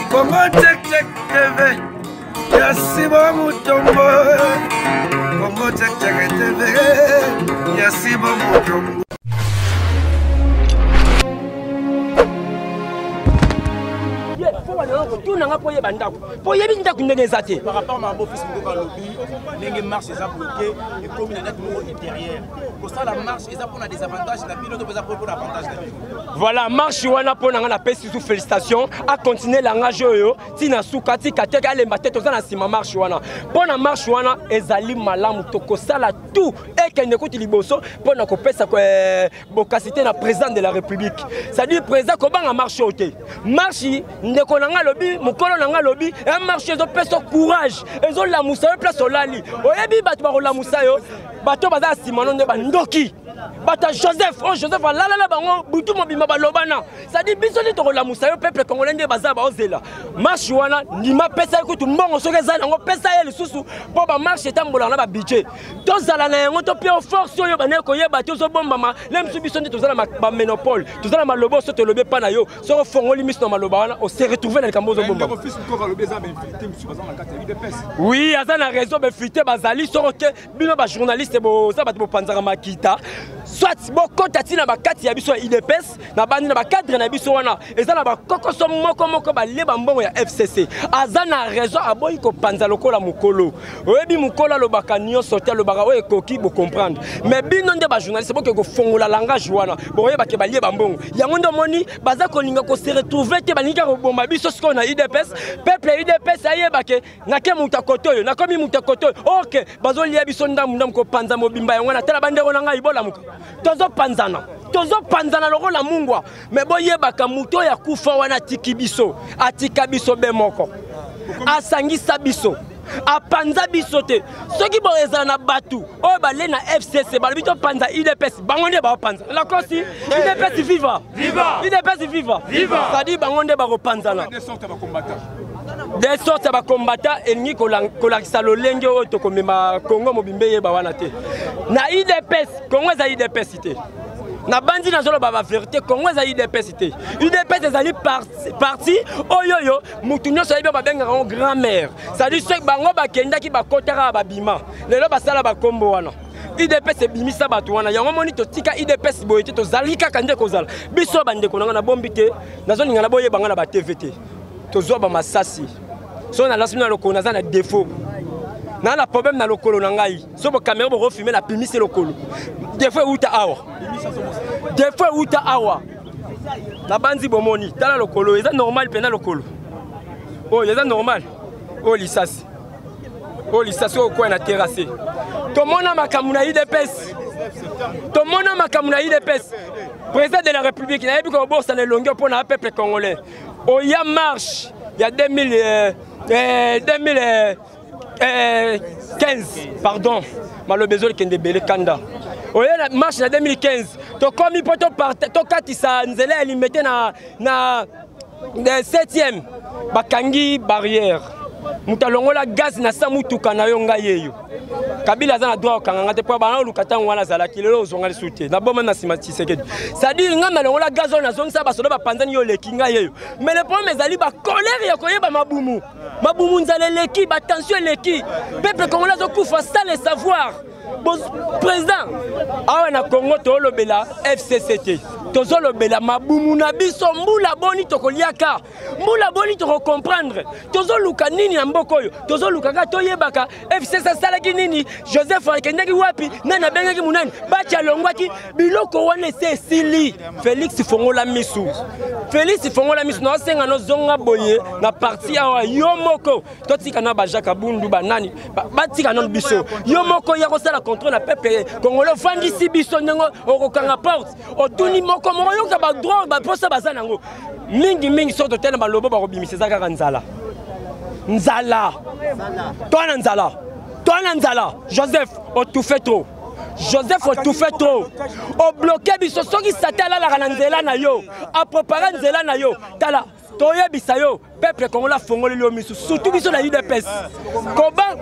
Congo check check TV. Yasiba Mutombo. Congo check check TV. Yasiba Mutombo. Tout n'a pas payé bandako. Payé binda kunde zate. Par rapport à ma beau-fils Moukoka Lobby, les marches sont bloquées et comme il y a des derrière. Pour ça la marche, ils ont des avantages, la pilote peut avoir pour l'avantage. Voilà, marche wana pour na pesi sous félicitations à continuer la ngage yo tina sukati kateka le matete za na sima marche wana. Pour na marche wana ezali malamu toko sala tout et qu'elle n'écoute liboso pour na kopesa ko bokasité na président de la République. Ça dit président ko banga marche oté. Marche ndeko nanga lobi mukolo nanga lobi et marche zo peso courage. Ezo la musa place olali. Oyebi batu ba la musa yo bato baza simano nde bandoki. Bata Joseph, oh Joseph, là bango, butu mobima balobana. Ça dit bisoni to la musa yo peuple congolais nde baza ba ozela. Marche wana ni ma pesa ekutu mbongo soke za ngo pesa ye lisusu po ba marche etambola na ba budget. To zala na yango to pio force yo bana ko yeba to zo bomba ma lem su bisoni to zala ba monopole. To zala malobo so to lobe pa na yo. So fongoli mis no maloba wana on se retrouver na kambo zo bomba. Oui, azana raison be fuité bazali so que bino ba journaliste bo za ba panzara makita. Soit bon contacti na bakati ya biso IDPS na bandi na cadre na biso wana ezana ba kokoso moko ba leba mbongo ya FCC azana raison aboyi ko panza lokola mukolo oyebi mukolo lo bakanyo sotel lo baka oye koki bo comprendre mais bino nde ba journaliste bo ke ko fongola langage wana bo yeba ke ba leba mbongo yango ndo moni baza ko linga ko se retrouver te balinga ko bomba biso sko na IDPS peuple IDPS ayeba ke ngake mutakoto yo nakomi mutakoto OK bazo lia biso ndam ko panza mobimba yango na tala bandeko na ngai ibola muka tozo panzana lokola mungwa mais boyebaka muto ya kufa wana tikibiso atika biso be moko asangisa biso apanza biso te soki boeza na batu o bale na FCC balbito panza IDPS bangonde ba panza la kosi IDPS viva IDPS viva ça dit bangonde ba repanzana des sortes de combattants et ni kolakisa lolenge o to komema Congo mobimbe yeba wana te na IDPS Congo za IDPS te na bandi na zolo ba vérité Congo za IDPS te IDPS ezali parti oyoyo mutunyo so yeba benga en grand-mère ça dit ceux bango bakenda ki bakotara babima lelo basala ba kombo wana IDPS ebimisa batu wana yango moni to tika IDPS boyete to zalika kande kozala biso bande konanga na bombi te nazo ninga na boyeba ngana ba TVT tozo ba masasi so na lasina lokolo na za na défaut na la problème na lokolo na ngai so bo caméra bo refilmer na pimise lokolo défaut uta awa na banzi bomoni tala lokolo eza normal pena lokolo oh eza normal oh lisasi ko na terrasse to mona makamuna IDPS président de la République na yebi ko bossa na longueur pour na peuple congolais oh ya marche il y a 2015 pardon malobezoli kende bele kanda oye la marche na 2015 to komi poto to katisa nzela elimete na 7e bakangi barrière mutalongola gaz na samutuka na yo ngayeyo Kabila za na droit kanganga te po bana lukata ngwana zala kilelo zonga lisute na bomba na sima Tshisekedi ça dit ngamba longola gaz na zone sa basodo ba panzani yo lekinga yeyo mais le problème ezali ba colère ya koyeba mabumu nzale leki ba tension leki peuple congolais zo kufa sans le savoir président awa na Congo to lobela FCCT tozo lobela mabumu na biso mbula boni tokoliaka mbula boni to comprendre tozo luka nini na mboko yo tozo luka ka toyebaka FCC salaki nini Joseph akendaki wapi nana bengaki munani bacha longwaki biloko wana se sili Félix Fongola misu no senga no zonga boye na parti awa yo moko totika na bajaka bundu banani batika non biso yo moko ya kosala contrôle na peuple congolais vandisi biso ndengo okokanga porte otuni moko moyo ka ba droit ba posa bazana ngo mingi soto tena balobo ba kobimisa kaka nzala toi nzala Joseph o tout fait trop o bloqué biso soki satala la nzela na yo a préparer nzela na yo tala toyebisa yo peuple congolais fongoli lo misu surtout biso na UDPS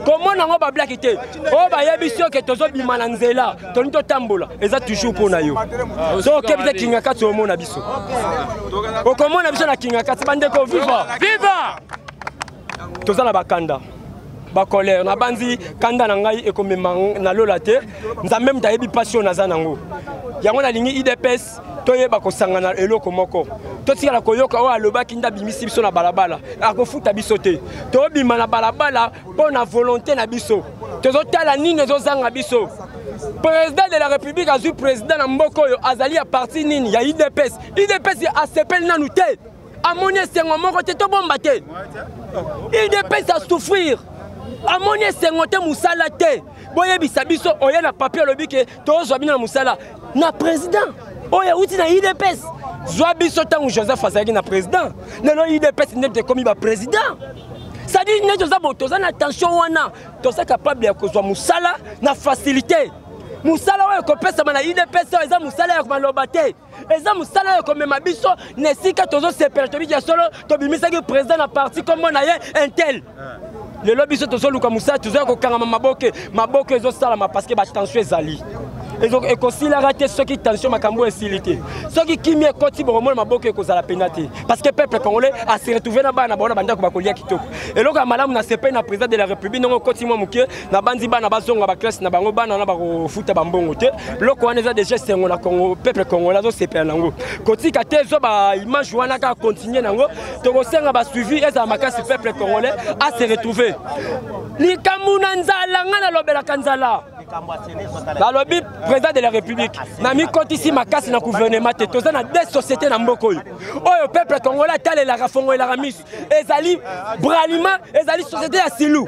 comment nango ba black te o ba yebiso ke tozo bima na nzela toni to tambola eza toujours pour na yo so kebite kinga katso omona biso o komona biso na kinga katso bande ko viva tozala bakanda ba colère na banzi kanda na ngai ekomema na lola te nzambe mtayebi passion na zanango yango na lingi IDPS toyeba kosangana eloko moko totikala koyoka o alobaki nda bimisi biso na balabala akofuta biso te tobima na balabala po na volonté na biso tozotala nini ezozanga biso président de la république azui président na mboko oyo azali ya parti nini ya IDPS asepeli nanu te amoni esengo moko te tobomba te IDPS a souffrir amoni esengo te musala te boyebisa biso oye na papier alobi ke tozwa bino na musala na président oye uti na IDPS zwa biso tango Joseph azalaki na président lelo IDPS nete komi ba président c'est-à-dire nete toza botoza na tension wana toza capable ya kozwa musala na facilité musala oyo kopesa na IDPS eza musala ya komaloba te eza musala ya komema biso nesika tozosepela tobiki solo tobimisaki président na parti comme na ye intel lelo biso tozoluka musala toza kokangama maboke ezosalama parce que batension ezali ekosilaka te soki tension makambo esilite soki kimi ekoti bokomona maboke ekozala pena te parce que peuple congolais se retrouve na bana bona bandako bakolia kitoko eloko ya malamu na sepeli na président de la république ndongo ekoti mwa moke na bandi bana bazonga baklasse na bango bana na bakofuta bambongo te biloko wana eza déjà sengo na Congo peuple congolais azosepela nango kotika te ezo baimage wana kaka continue nango tokosenga basuivi ezala makasi peuple congolais se retrouve likambo na nzala nga nalobelaka nzala nalobi président de la république na mikotisi makasi na gouvernement te toza na deux sociétés na mboko oyo peuple congolais atalelaka fongoelaka miso ezali bralima ezali société ya silu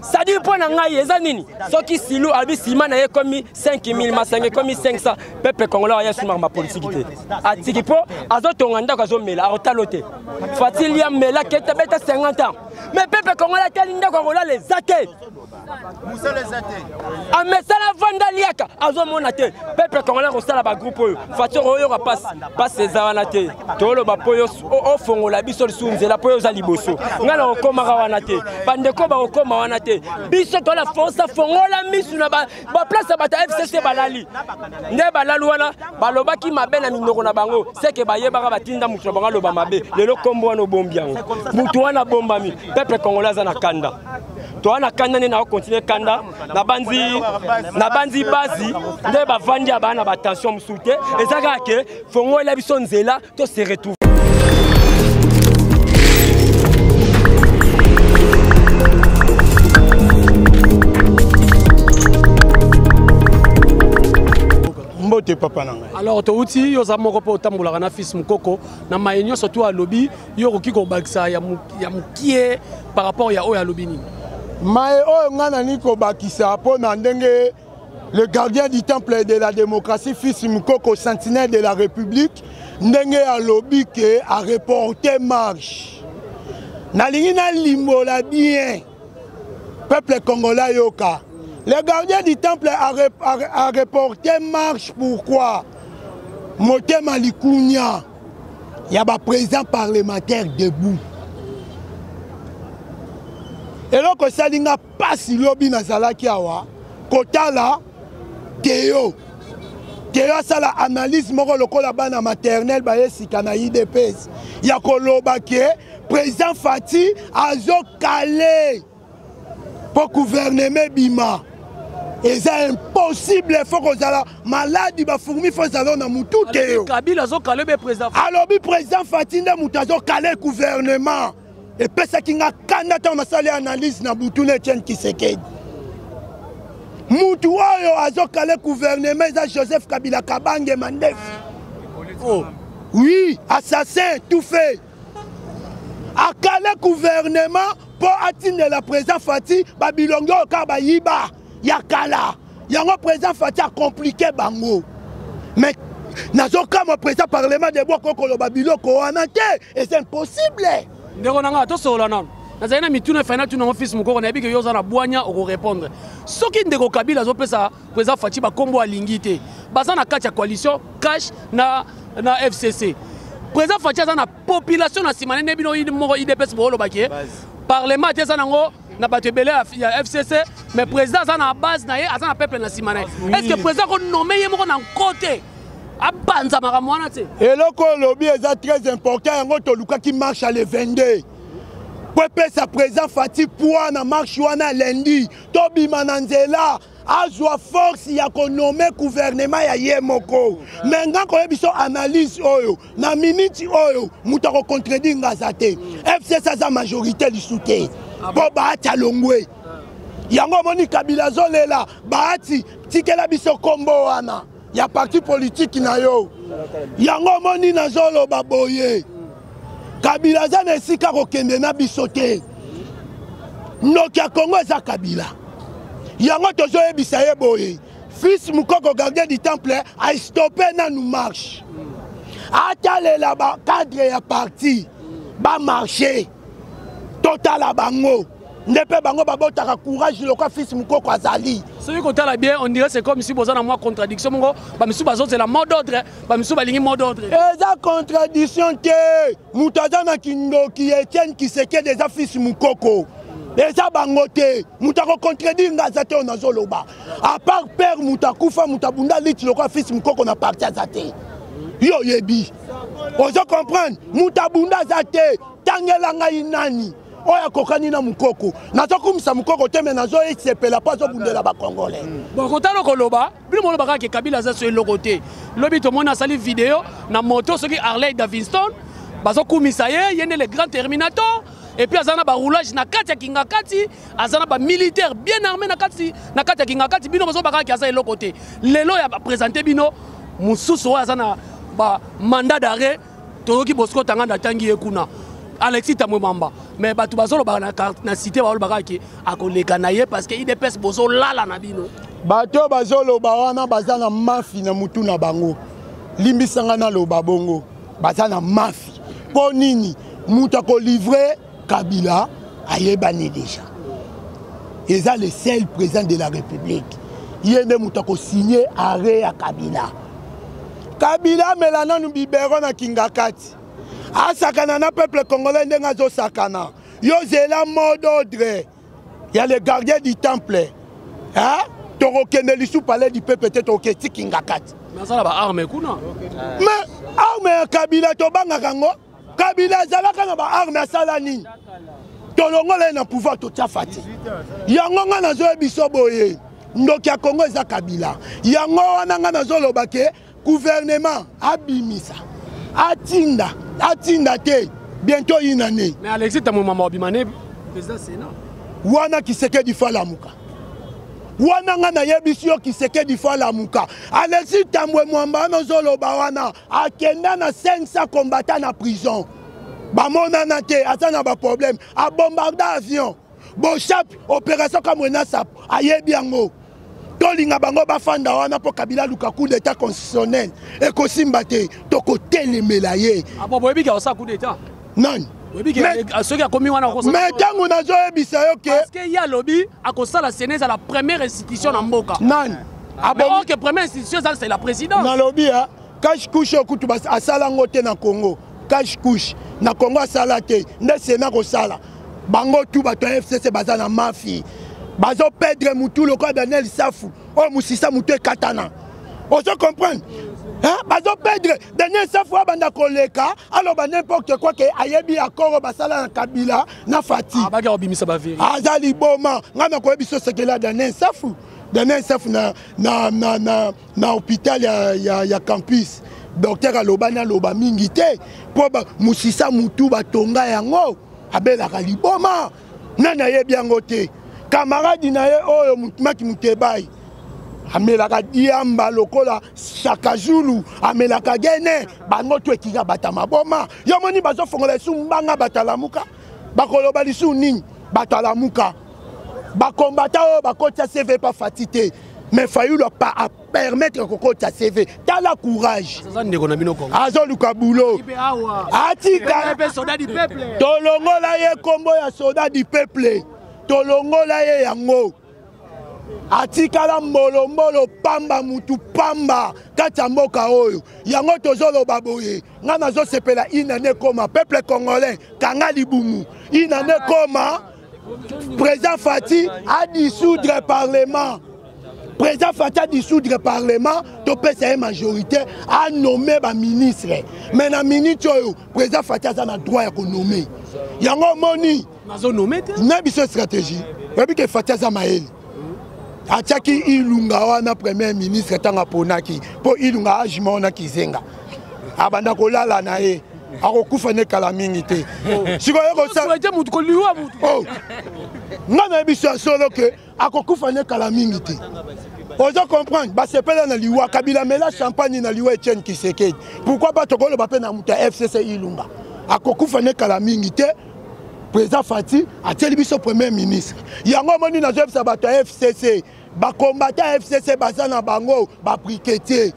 c'est-à-dire mpo na ngai eza nini soki silu alobi sima na ye komi 5000 masanga komi 500 peuple congolais aya sumaka bapolitiki te atiki mpo azotonga ndako azomela akotalo te fatili ya mela kete beta 50 ans mais peuple congolais atali ndako akolala eza te amesala vanda liaka azomona te peuple congolais kosala ba groupe oyo façon oyo ka passe eza wana te toloba poyo ofongola biso lisunzela poyo za liboso ngana okomaka wana te bandeko ba okoma wana te biso tola force fongola misu na ba place bata FCC balali nde balali wana balobaki mabe na minoko na bango seke bayebaka batinda mutu bango loba mabe lelo kombo wana obombi yango mutu wana bombami peuple congolais za na kanda to wana kanda ne na continuer kanda na banzi bazi nde bavandi ya bana ba tension musute ezaka ke fongola biso nzela to se retrouver mbote papa nanga alors to uti yo za moko po tambola na fils mukoko na mayenyo surtout à lobby yo koki ko bakisa ya mukie par rapport ya oya lobby ni Mae oyo ngana niko bakisa po na ndenge le gardien du temple de la démocratie fils Mukoko sentinelle de la République ndenge a lobby ke a reporté marche na lingi na limbola bien peuple congolais yoka le gardien du temple a reporté marche pourquoi motema likunya ya ba président parlementaire debout. Et là, quand ça n'a pas si lobby na zalaki awa, kotala Keyo ça la analyse moko lokola bana maternelle ba yesika na IDPS. Ya koloba ke président Fati azo calé pour gouvernement bima. Et c'est impossible, il faut que ça malade ba fourmi faut ça na mutu Keyo. Kabila azo calé be président. Alors bi président Fati na mutu azo calé gouvernement. Et puis, ça qui a candidat à salle analyse na Boutoune Etienne Tshisekedi. Moutou oyo azokale gouvernement za Joseph Kabila Kabange Mandef. Oh. Oui, assassin tout fait. Akale gouvernement pour atteindre la président Fati Babilongo ka yiba yakala. Yango président Fati a compliqué bango. Mais nazoka mo président parlement de bois ko lo Babiloko anate et c'est impossible. Ndeko nanga to solo non nazana mituna final tuna office mukoko na biki yoza na bwanya oko répondre soki ndeko Kabila zo pesa président Fati ba kombo alingité bazana kati ya coalition cash na FCC président Fatia za na population na simane ne bino moko IDPS bolo bakie parlement te za nango na bato ebele ya FCC mais président za na base na ye aza na peuple na simane est-ce que président ko nommé ye moko na côté abanza makambo wana te eloko lobby eza très important yango toluka qui marche à le 22 pour sa président Fati pour na marche wana lundi tobima na nzela azwa force ya konome gouvernement ya ye moko mais nga ko yebiso analyse oyo na minute oyo muta ko contredire ngaza te FCC sa majorité lisute po baati alongwe yango moni Kabila zolela baati tikela biso kombo wana ya parti politique na yo yango moni na zolo baboye Kabila za na esika kokende na biso te noki ya Congo eza Kabila yango tozo yebisa ye boye fils Mukoko gardien du temple a stoppé na nous marche atalela ba cadre ya parti ba marcher total bango ndepe bango babotaka courage loka fils Mukoko azali celui qui tala bien on dirait c'est comme si bozana moi contradiction mongo ba misu bazo c'est la mot d'ordre ba misu balingi mot d'ordre eza contradiction te mutazana kindoki Etienne Kiseke des fils Mukoko eza bango te mutako contredire ngaza te onazoloba à part père mutakufa mutabunda liti loka fils Mukoko na parti azate yo yebi ozo comprendre mutabunda azate tangela ngai nani oya kokani na Mukoko nazokumisa Mukoko te mais nazo esepela pas obundela ba congolais bon kotalo koloba bino moloba ka Kabila za so lokote lobi to mona sali vidéo na moto soki Harley Davidson bazo kumisa ye yene le grand terminator et puis azana ba roulage na kati ya Kingakati azana ba militaire bien armé na kati ya Kingakati bino bazo baka ki asa lokote lelo ya présenter bino mususu azana ba mandat d'arrêt toki Bosco Tanganda tangi ekuna Alexis Tamwemamba mais batu bazolo ba na cité ba olobaka ki akoleka na ye parce que IDPS bozo lala na bino bato bazolo ba wana bazana mafi na mutu na bango limbisanga na loba bongo bazana mafi po nini muta ko livrer Kabila ayebani déjà eza le seul président de la République yende muta ko signer arrêt ya Kabila melana nu bibero na Kingakati asakana na peuple congolais ndenga zo sakana yo zela mot d'ordre ya le gardien du temple hein toko kende lisu palais du peuple te toko keti Kingakati mais ça ba arme kuna mais arme ya Kabila to banga kango Kabila zalaka na ba arme asala nini tolongola na pouvoir to tia fati yango nga na zo biso boye ndoki ya Congo eza Kabila yango wana nga na zo lobake gouvernement abimisa atinda te bientôt une année mais Alexis Tamwemamba obimane président Sénat wana Kisekedi falamuka wana nga na yebisi yo Kisekedi falamuka Alexis Tamwemamba nozoloba wana akenda na 500 combattants na prison bamonana te ata na ba problème a bombarder avion bochap opération kamwena sap ayebi yango tolinga bango bafanda wana po Kabila luka coup d'état constitutionnel et kosimba te toko telemela ye abo boyebi ka osa coup d'état non ceux qui a commis wana ko mais tango nazo yebisa yo ke parce que ya lobby akosala Sénat à la première institution na mboka non abo que première institution ça c'est la présidence na lobby ha cash couche okutu bas asala ngote na Congo cash couche na Congo asala te nde Sénat ko sala bango tu bato FCC bazana mafia bazo perdre mutu le quoi Daniel Safu oh musisa mutu ekatana ozo comprendre hein bazo perdre Daniel Safu abanda koleka alors ba n'importe quoi que ayebi akoro basala na Kabila na Fati ah baka obimisa ba vérité azali boma ngana ko biso sekela Daniel Safu na hôpital ya campus docteur alobana loba mingi te po musisa mutu batonga yango abelaka liboma nana yebi yango te camarade na ye oyo mutumaki mutebai amelaka diamba lokola Shakazulu amelaka gene bango to ekika bata maboma yo moni bazo fongola su mbanga batalamuka bakoloba lisu nini batalamuka bakombata oyo bakota CV pas fatité mais failli leur pas à permettre kokota CV t'as la courage ça ndeko na bino Congo azo luka bulo atika soldat du peuple tolongola ye kombo ya soldat du peuple tolongola ye yango atikala mbolo pamba mutu pamba kati ya mboka oyo yango tozoloba boye nga nazosepela une année koma peuple congolais kanga libumu une année koma président Fati a dissoudre le parlement. Président Fati a dissoudre le parlement, topesa une majorité a nommé ba ministre. Mais na minute oyo président Fati a na droit ya ko nommer. Yango moni nazo nommer te. Na biso stratégie. Webi ke Fati a maeli. Ataki Ilunga wana premier ministre tanga ponaki po Ilunga ajimona kizenga. Abanda kolala na ye. Akokufa ne kala mingi te. Sikoyo ko sa souhaiter mutu ko liwa mutu. Oh. Ngana biso solo ke akokufa ne kala mingi te. Ozo comprendre ba sepela na liwa Kabila mela champagne na liwa Etienne Tshisekedi. Pourquoi pas tokolo ba pe na mutu FCC Ilunga. Akokufa ne kala mingi te. Président Fati a teli biso premier ministre. Yango moni na zebisa bato FCC. Ba combattant FCC baza na bango ba briquetier.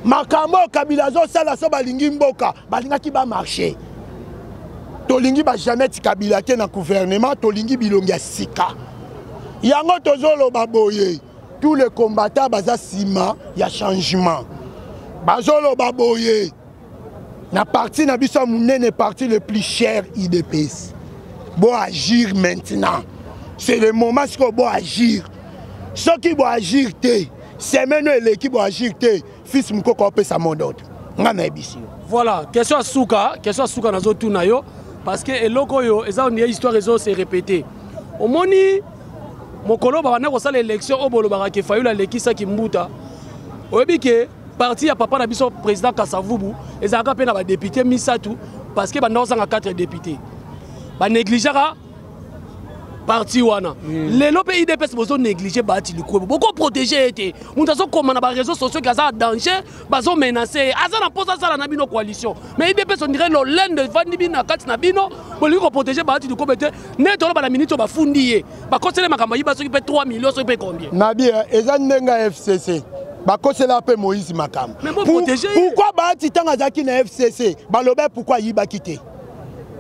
Makambo Kabila zo sala so balingi mboka balingaki ba marché. Tolingi ba jamais ti Kabila te na gouvernement tolingi bilongi ya sika. Yango tozolo baboye. Tous les combattants baza sima ya changement. Bazolo baboye. Na parti na biso munene parti le plus cher IDPS. Bon agir maintenant. C'est le moment où bon agir. Ceux qui vont agir te, c'est maintenant l'équipe va agir te. Fils Mukoko peut sa monde d'autre. Voilà, question à Souka nazo tuna yo parce que eloko yo eza on histoire ezo se répéter. Au moni mokolo ba na ko sala élection au bolo ba ke fayula lekisa kimbuta. Oyebi ke parti ya papa na biso président Kasavubu ezaka pe na ba député misatu parce que ba ndozanga 4 députés. Ba négligeara parti wana lelo pe IDPS bozo négliger bati likubo boko protéger été muntazo koma na ba réseaux sociaux gaza danger bazo menacer azana posa sala na bino coalition mais IDPS on dirait lo lende vandi bina kati na bino boli ko protéger bati likubo te ne tolo ba na minute ba fundiye ba kosele makamba yiba soki pe 3 millions soki pe combien nabi eza ndenga FCC ba kosela pe Moïse Makamba pourquoi bati tanga zaki na FCC balobe pourquoi yiba quitter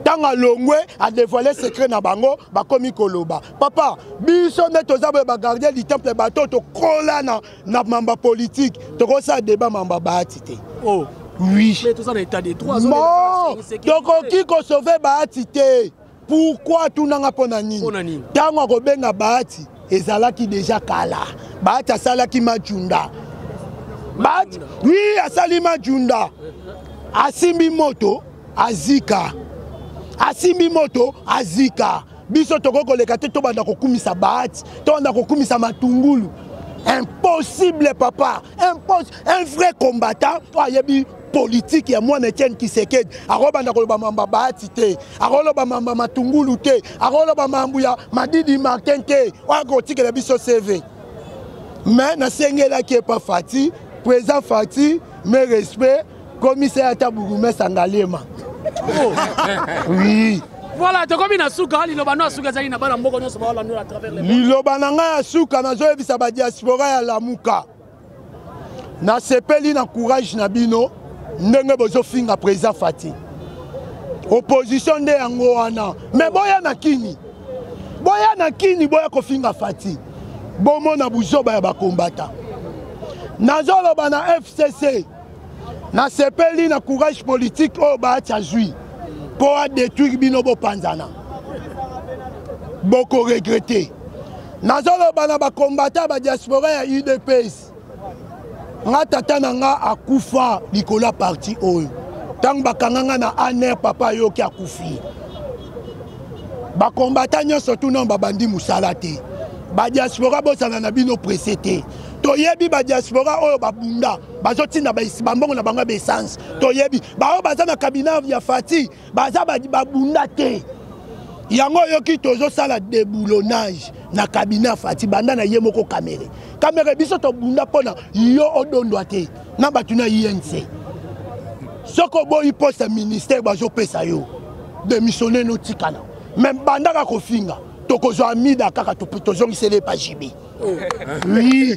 Tanga longwe a dévoilé secret na bango ba komi koloba papa biso neto zabe ba garder du temple bateau to kola na mamba politique to ko sa débat mamba baatité oh oui mais tout ça dans état de droit bon donc qui ko sauver baatité pourquoi tout nanga pona nini tango ko benga baati ezalaki déjà kala baati asala ki majunda baati oui asali majunda asimbi moto azika Asimi moto azika biso tokoko leka te to banda kokumisa baati to banda kokumisa matungulu impossible papa impossible un vrai combattant to ayebi politique ya moi Etienne Tshisekedi akobanda koloba mamba baati te akoloba mamba matungulu te akoloba mambu ya Madidi Martin te wakotikela biso CV mais na sengela ki pa Fati président Fati mes respects commissaire Tabougoume Sangalema. Oh. Oui. Voilà, tu comme Souka, Lilobano Souka Zali na bana mboko nyonso ba lando à travers les Lilobananga ya Souka na zo ebisa ba diaspora ya Lamuka. Na sepeli na courage na bino ndenge bozo finga président Fati. Opposition nde yango wana. Mais boya na kini. Boya na kini boya ko finga Fati. Bomo na buzoba ya ba combattant. Nazo loba na FCC. Na sepeli na courage politique o ba tjazui pour détruire binobo panzana beaucoup regretté nazolo bana ba combattant ba diaspora ya UDPS nga tata nanga akufa likola parti oyo tang bakanganga na aner papa yo ki akufi ba combattant nyonso tout non ba bandi musala te ba diaspora bosana na bino précédé toyebi ba diaspora oyo babunda bazotinda bambongo na bango essence toyebi bao baza na cabinet ya Fati baza babunda te yango yoki tozo sala déboulonnage na cabinet Fati banda na yemoko caméra biso to bunda pona yo odondwa te na batuna INC soko boyi poste ministère bazo pesa yo démissionner no tikana même banda ka kofinga tokozo amida kaka tozo ngisele pa JB. Oui.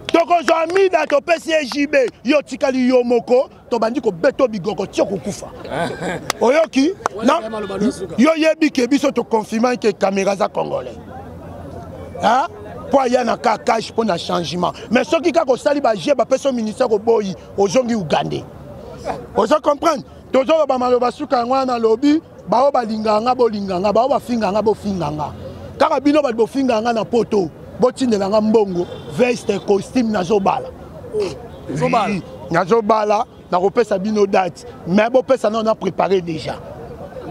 Tokozo amida to pesi JB yo tikali yo moko to bandi ko beto bigoko tioko kufa. Oyoki na yo yebi ke biso to confirmer que caméra za congolais. Hein? po aya na cache pour na changement mais ceux qui ka ko sali ba je ba peso ministère ko boyi ozongi Uganda ozo comprendre tozo ba maloba suka ngwana lobby ba o balinganga bolinganga ba o bafinganga bofinganga kaka bino ba bofinganga na poto botindelanga mbongo veste costume nazobala nazobala na kopesa bino date mais bopesa na on a préparé déjà.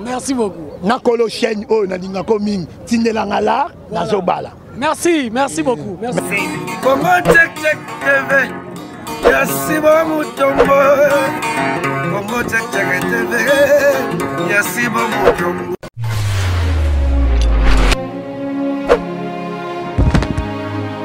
Merci beaucoup. Nakolo chaîne oh nalinga koming tindelanga la nazobala. Merci beaucoup. Merci. Congo check check TV. Yasiba Mutombo. Congo check check TV. Yasiba Mutombo.